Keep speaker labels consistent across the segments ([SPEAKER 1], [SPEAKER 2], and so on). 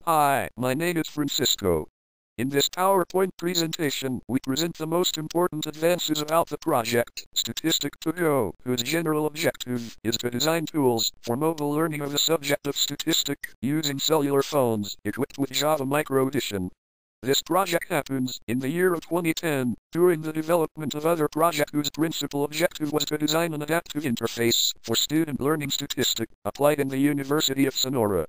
[SPEAKER 1] Hi, my name is Francisco. In this PowerPoint presentation, we present the most important advances about the project, Statistic-to-Go, whose general objective is to design tools for mobile learning of the subject of statistics using cellular phones equipped with Java Micro Edition. This project happens in the year of 2010, during the development of other project whose principal objective was to design an adaptive interface for student learning statistics applied in the University of Sonora.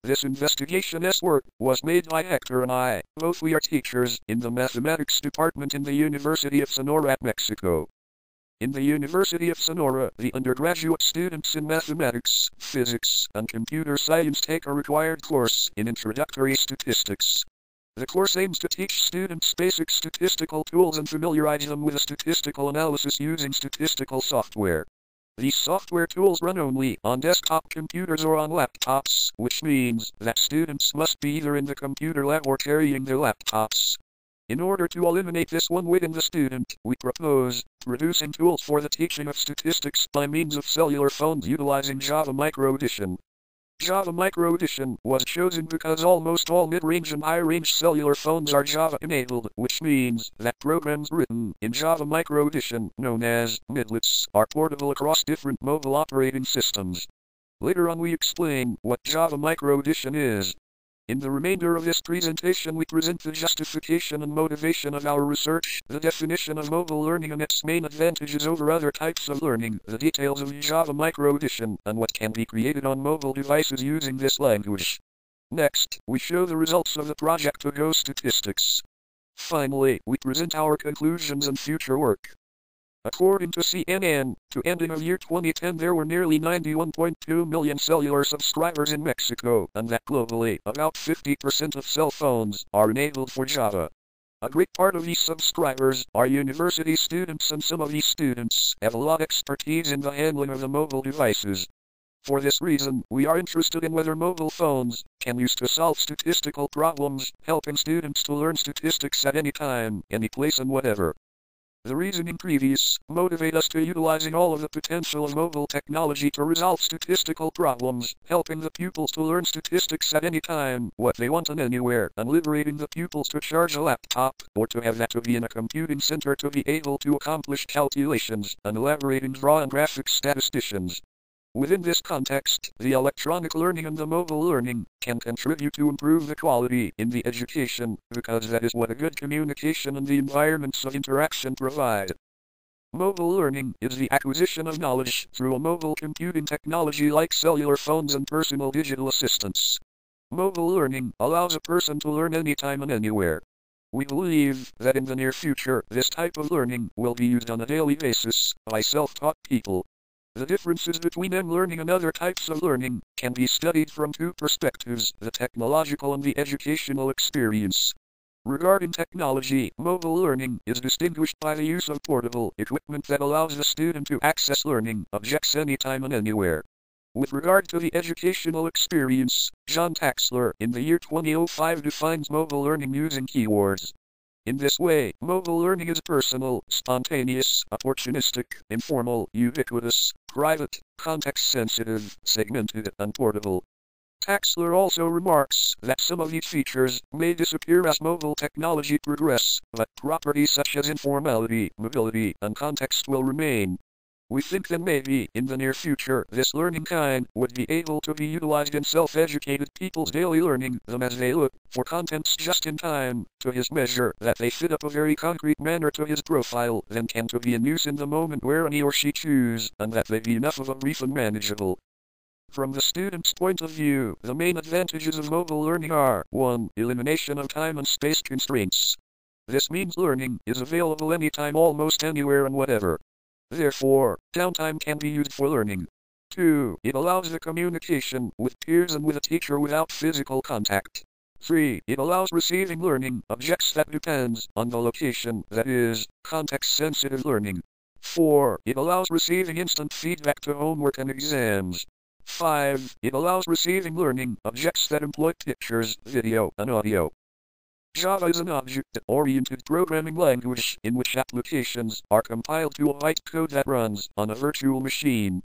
[SPEAKER 1] This investigation's work was made by Hector and I. Both we are teachers in the mathematics department in the University of Sonora at Mexico. In the University of Sonora, the undergraduate students in mathematics, physics, and computer science take a required course in introductory statistics. The course aims to teach students basic statistical tools and familiarize them with statistical analysis using statistical software. These software tools run only on desktop computers or on laptops, which means that students must be either in the computer lab or carrying their laptops. In order to eliminate this one within the student, we propose producing tools for the teaching of statistics by means of cellular phones utilizing Java Micro Edition. Java Micro Edition was chosen because almost all mid-range and high-range cellular phones are Java-enabled, which means that programs written in Java Micro Edition, known as midlets, are portable across different mobile operating systems. Later on we explain what Java Micro Edition is. In the remainder of this presentation we present the justification and motivation of our research, the definition of mobile learning and its main advantages over other types of learning, the details of Java Micro Edition, and what can be created on mobile devices using this language. Next, we show the results of the project to Go Statistics. Finally, we present our conclusions and future work. According to CNN, to ending of year 2010 there were nearly 91.2 million cellular subscribers in Mexico, and that globally, about 50% of cell phones are enabled for Java. A great part of these subscribers are university students, and some of these students have a lot of expertise in the handling of the mobile devices. For this reason, we are interested in whether mobile phones can use to solve statistical problems, helping students to learn statistics at any time, any place and whatever. The reasoning previous motivate us to utilizing all of the potential of mobile technology to resolve statistical problems, helping the pupils to learn statistics at any time, what they want and anywhere, and liberating the pupils to charge a laptop, or to have that to be in a computing center to be able to accomplish calculations, and elaborating draw and graphic statisticians. Within this context, the electronic learning and the mobile learning can contribute to improve the quality in the education, because that is what a good communication and the environments of interaction provide. Mobile learning is the acquisition of knowledge through a mobile computing technology like cellular phones and personal digital assistants. Mobile learning allows a person to learn anytime and anywhere. We believe that in the near future, this type of learning will be used on a daily basis by self-taught people. The differences between learning and other types of learning can be studied from two perspectives, the technological and the educational experience. Regarding technology, mobile learning is distinguished by the use of portable equipment that allows the student to access learning objects anytime and anywhere. With regard to the educational experience, John Taxler in the year 2005 defines mobile learning using keywords. In this way, mobile learning is personal, spontaneous, opportunistic, informal, ubiquitous, private, context-sensitive, segmented, and portable. Taxler also remarks that some of these features may disappear as mobile technology progress, but properties such as informality, mobility, and context will remain. We think that maybe, in the near future, this learning kind would be able to be utilized in self-educated people's daily learning, them as they look for contents just in time, to his measure, that they fit up a very concrete manner to his profile, then can to be in use in the moment where he or she choose, and that they be enough of a brief and manageable. From the student's point of view, the main advantages of mobile learning are 1. Elimination of time and space constraints. This means learning is available anytime, almost anywhere and whatever. Therefore, downtime can be used for learning. 2. It allows the communication with peers and with a teacher without physical contact. 3. It allows receiving learning objects that depends on the location, that is, context-sensitive learning. 4. It allows receiving instant feedback to homework and exams. 5. It allows receiving learning objects that employ pictures, video, and audio. Java is an object-oriented programming language in which applications are compiled to a bytecode that runs on a virtual machine.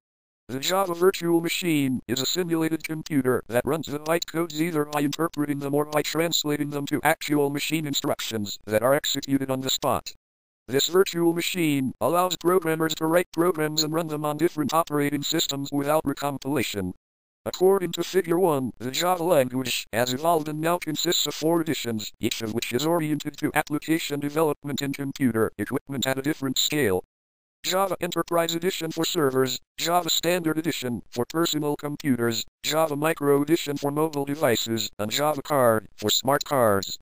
[SPEAKER 1] The Java virtual machine is a simulated computer that runs the bytecodes either by interpreting them or by translating them to actual machine instructions that are executed on the spot. This virtual machine allows programmers to write programs and run them on different operating systems without recompilation. According to Figure 1, the Java language has evolved and now consists of 4 editions, each of which is oriented to application development in computer equipment at a different scale. Java Enterprise Edition for servers, Java Standard Edition for personal computers, Java Micro Edition for mobile devices, and Java Card for smart cards.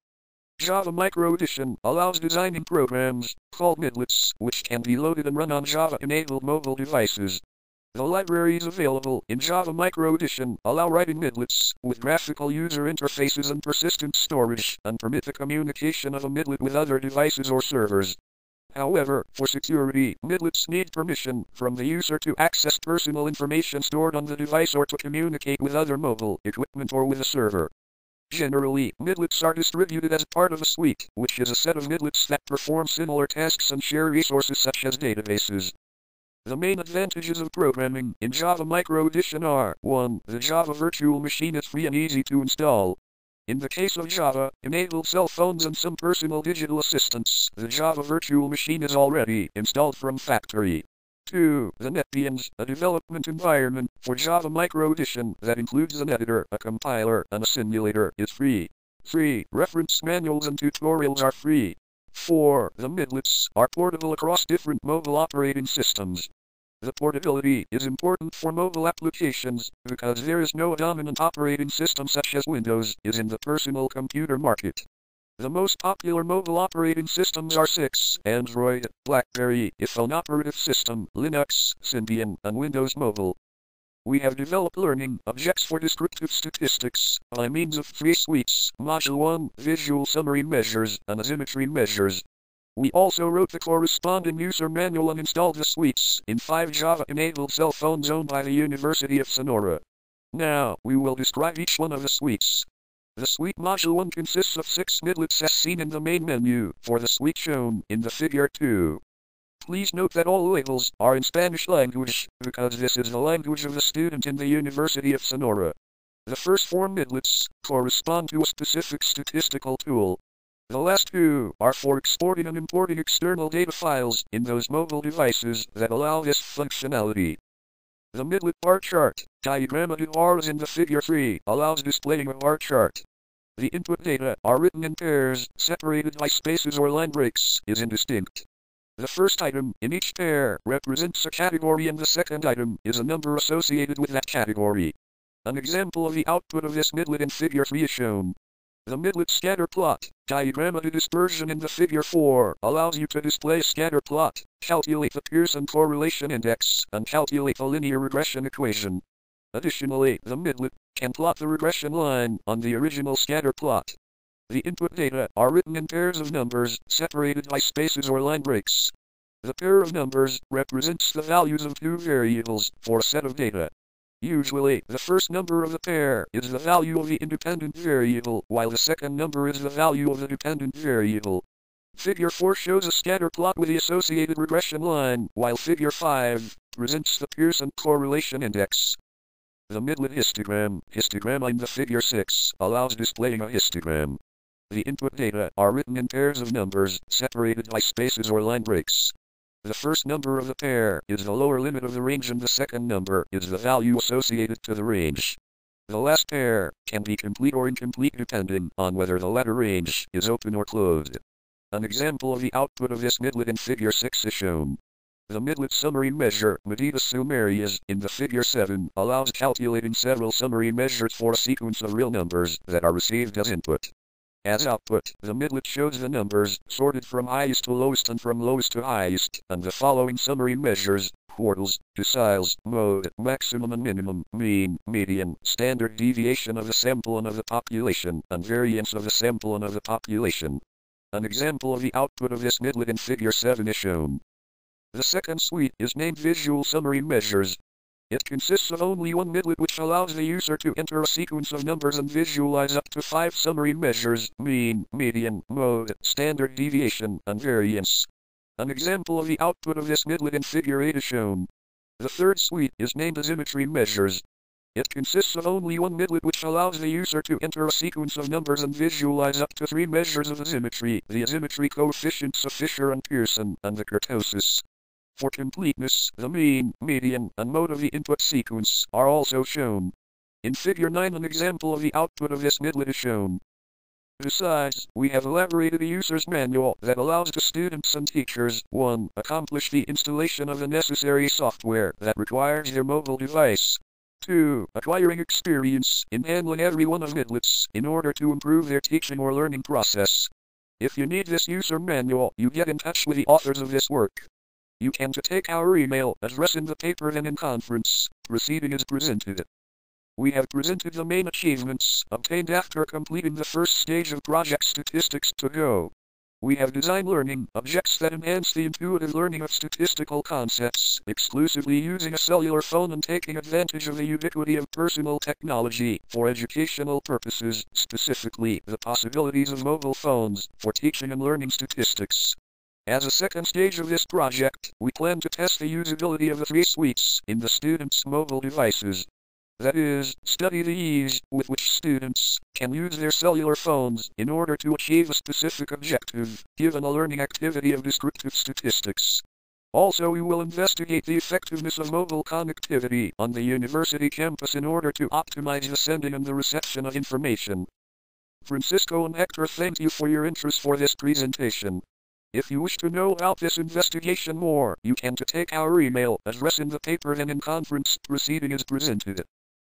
[SPEAKER 1] Java Micro Edition allows designing programs, called midlets, which can be loaded and run on Java-enabled mobile devices. The libraries available in Java Micro Edition allow writing midlets with graphical user interfaces and persistent storage, and permit the communication of a midlet with other devices or servers. However, for security, midlets need permission from the user to access personal information stored on the device or to communicate with other mobile equipment or with a server. Generally, midlets are distributed as part of a suite, which is a set of midlets that perform similar tasks and share resources such as databases. The main advantages of programming in Java Micro Edition are: 1. The Java virtual machine is free and easy to install. In the case of Java-enabled cell phones and some personal digital assistants, the Java virtual machine is already installed from factory. 2. The NetBeans, a development environment for Java Micro Edition that includes an editor, a compiler, and a simulator, is free. 3. Reference manuals and tutorials are free. 4. The midlets are portable across different mobile operating systems. The portability is important for mobile applications because there is no dominant operating system such as Windows is in the personal computer market. The most popular mobile operating systems are 6, Android, BlackBerry, iPhone operative system, Linux, Symbian, and Windows Mobile. We have developed learning objects for descriptive statistics by means of 3 suites: Module 1, Visual Summary Measures, and Asymmetry Measures. We also wrote the corresponding user manual and installed the suites in 5 Java-enabled cell phones owned by the University of Sonora. Now, we will describe each one of the suites. The suite Module 1 consists of 6 midlets as seen in the main menu for the suite shown in the Figure 2. Please note that all labels are in Spanish language, because this is the language of the student in the University of Sonora. The first 4 midlets correspond to a specific statistical tool. The last 2 are for exporting and importing external data files in those mobile devices that allow this functionality. The midlet bar chart, diagrammated bars in the Figure 3, allows displaying a bar chart. The input data are written in pairs, separated by spaces or line breaks, is indistinct. The first item in each pair represents a category and the second item is a number associated with that category. An example of the output of this midlet in Figure 3 is shown. The midlet scatter plot, diagrammated dispersion in the Figure 4, allows you to display a scatter plot, calculate the Pearson correlation index, and calculate the linear regression equation. Additionally, the midlet can plot the regression line on the original scatter plot. The input data are written in pairs of numbers, separated by spaces or line breaks. The pair of numbers represents the values of 2 variables for a set of data. Usually, the first number of the pair is the value of the independent variable, while the second number is the value of the dependent variable. Figure 4 shows a scatter plot with the associated regression line, while Figure 5 presents the Pearson correlation index. The midlet histogram in the Figure 6, allows displaying a histogram. The input data are written in pairs of numbers, separated by spaces or line breaks. The first number of the pair is the lower limit of the range and the second number is the value associated to the range. The last pair can be complete or incomplete depending on whether the latter range is open or closed. An example of the output of this midlet in Figure 6 is shown. The midlet summary measure, medida sumarias, in the Figure 7, allows calculating several summary measures for a sequence of real numbers that are received as input. As output, the midlet shows the numbers, sorted from highest to lowest and from lowest to highest, and the following summary measures: quartiles, deciles, mode, maximum and minimum, mean, median, standard deviation of the sample and of the population, and variance of the sample and of the population. An example of the output of this midlet in Figure 7 is shown. The second suite is named Visual Summary Measures. It consists of only one midlet which allows the user to enter a sequence of numbers and visualize up to 5 summary measures: mean, median, mode, standard deviation, and variance. An example of the output of this midlet in Figure 8 is shown. The third suite is named Asymmetry Measures. It consists of only one midlet which allows the user to enter a sequence of numbers and visualize up to 3 measures of asymmetry, the asymmetry coefficients of Fisher and Pearson, and the kurtosis. For completeness, the mean, median, and mode of the input sequence are also shown. In Figure 9 an example of the output of this midlet is shown. Besides, we have elaborated a user's manual that allows the students and teachers, 1. Accomplish the installation of the necessary software that requires their mobile device. 2. Acquiring experience in handling every one of midlets in order to improve their teaching or learning process. If you need this user manual, you get in touch with the authors of this work. You can take our email address in the paper and in conference, proceeding as presented. We have presented the main achievements obtained after completing the first stage of Project Statistics-to-Go. We have designed learning objects that enhance the intuitive learning of statistical concepts, exclusively using a cellular phone and taking advantage of the ubiquity of personal technology for educational purposes, specifically the possibilities of mobile phones for teaching and learning statistics. As a second stage of this project, we plan to test the usability of the 3 suites in the students' mobile devices. That is, study the ease with which students can use their cellular phones in order to achieve a specific objective, given a learning activity of descriptive statistics. Also, we will investigate the effectiveness of mobile connectivity on the university campus in order to optimize the sending and the reception of information. Francisco and Hector, thank you for your interest for this presentation. If you wish to know about this investigation more, you can take our email address in the paper and in conference proceeding as presented.